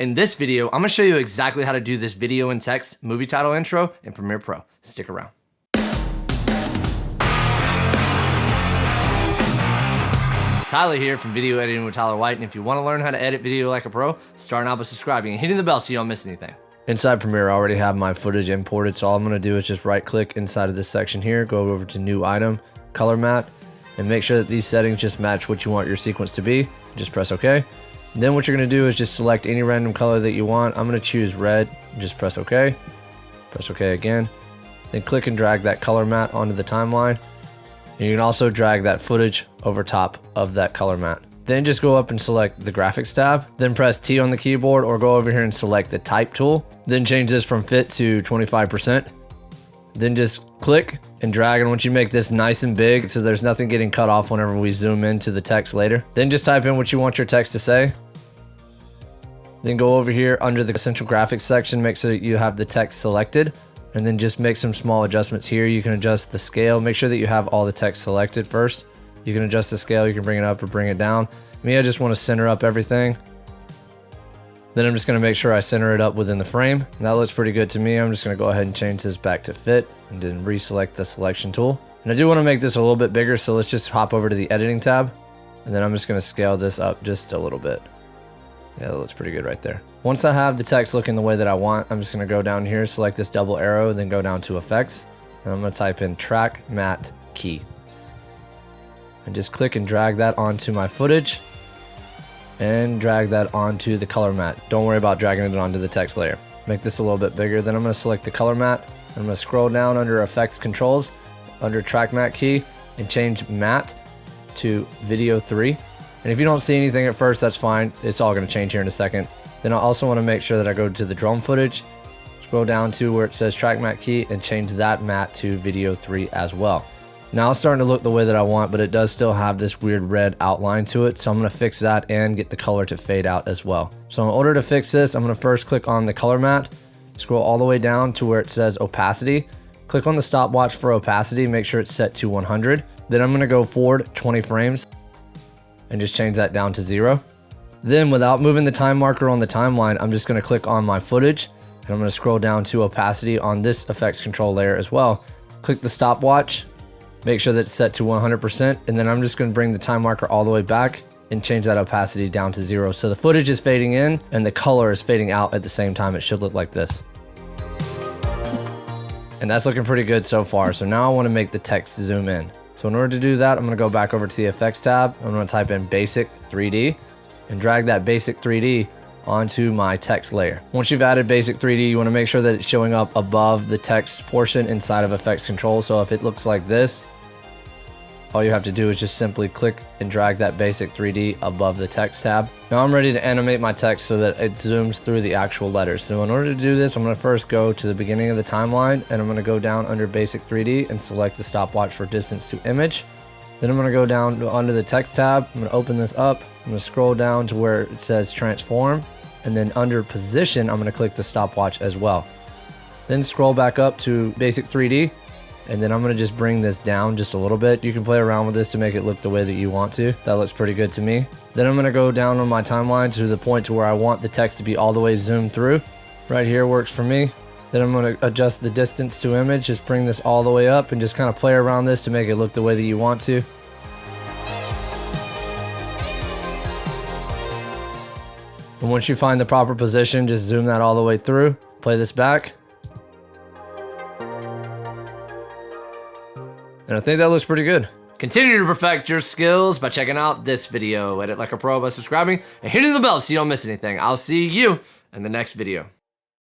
In this video, I'm gonna show you exactly how to do this video and text movie title intro in Premiere Pro. Stick around. Tyler here from Video Editing with Tyler White, and if you want to learn how to edit video like a pro, start out by subscribing and hitting the bell so you don't miss anything. Inside Premiere, I already have my footage imported, so all I'm going to do is just right click inside of this section here, go over to New Item, Color Matte, and make sure that these settings just match what you want your sequence to be. Just press OK. And then what you're going to do is just select any random color that you want. I'm going to choose red, just press OK. Press OK again. Then click and drag that color matte onto the timeline. And you can also drag that footage over top of that color matte. Then just go up and select the graphics tab, then press T on the keyboard or go over here and select the type tool. Then change this from fit to 25%. Then just click and drag, and once you make this nice and big so there's nothing getting cut off whenever we zoom into the text later. Then just type in what you want your text to say. Then go over here under the Essential Graphics section, make sure that you have the text selected. And then just make some small adjustments here. You can adjust the scale. Make sure that you have all the text selected first. You can adjust the scale. You can bring it up or bring it down. Me, I just want to center up everything. Then I'm just going to make sure I center it up within the frame. And that looks pretty good to me. I'm just going to go ahead and change this back to fit and then reselect the selection tool. And I do want to make this a little bit bigger, so let's just hop over to the editing tab. And then I'm just going to scale this up just a little bit. Yeah, that looks pretty good right there. Once I have the text looking the way that I want, I'm just going to go down here, select this double arrow, then go down to effects. And I'm going to type in track matte key. And just click and drag that onto my footage. And drag that onto the color matte. Don't worry about dragging it onto the text layer. Make this a little bit bigger. Then I'm going to select the color matte. I'm going to scroll down under effects controls, under track matte key, and change matte to video 3. And if you don't see anything at first, that's fine. It's all going to change here in a second. Then I also want to make sure that I go to the drone footage, scroll down to where it says track matte key, and change that matte to video 3 as well. Now it's starting to look the way that I want, but it does still have this weird red outline to it. So I'm going to fix that and get the color to fade out as well. So in order to fix this, I'm going to first click on the color matte, scroll all the way down to where it says opacity. Click on the stopwatch for opacity, make sure it's set to 100. Then I'm going to go forward 20 frames. And just change that down to 0. Then without moving the time marker on the timeline, I'm just going to click on my footage and I'm going to scroll down to opacity on this effects control layer as well. Click the stopwatch, make sure that it's set to 100%, and then I'm just going to bring the time marker all the way back and change that opacity down to 0. So the footage is fading in and the color is fading out at the same time. It should look like this. And that's looking pretty good so far. So now I want to make the text zoom in. So in order to do that, I'm going to go back over to the effects tab. I'm going to type in basic 3D and drag that basic 3D onto my text layer. Once you've added basic 3D, you want to make sure that it's showing up above the text portion inside of effects control. So if it looks like this, all you have to do is just simply click and drag that basic 3D above the text tab. Now I'm ready to animate my text so that it zooms through the actual letters. So in order to do this, I'm going to first go to the beginning of the timeline and I'm going to go down under basic 3D and select the stopwatch for distance to image. Then I'm going to go down under the text tab. I'm going to open this up. I'm going to scroll down to where it says transform, and then under position, I'm going to click the stopwatch as well. Then scroll back up to basic 3D. And then I'm going to just bring this down just a little bit. You can play around with this to make it look the way that you want to. That looks pretty good to me. Then I'm going to go down on my timeline to the point to where I want the text to be all the way zoomed through. Right here works for me. Then I'm going to adjust the distance to image. Just bring this all the way up and just kind of play around this to make it look the way that you want to. And once you find the proper position, just zoom that all the way through. Play this back. And I think that looks pretty good. Continue to perfect your skills by checking out this video. Edit like a pro by subscribing and hitting the bell so you don't miss anything. I'll see you in the next video.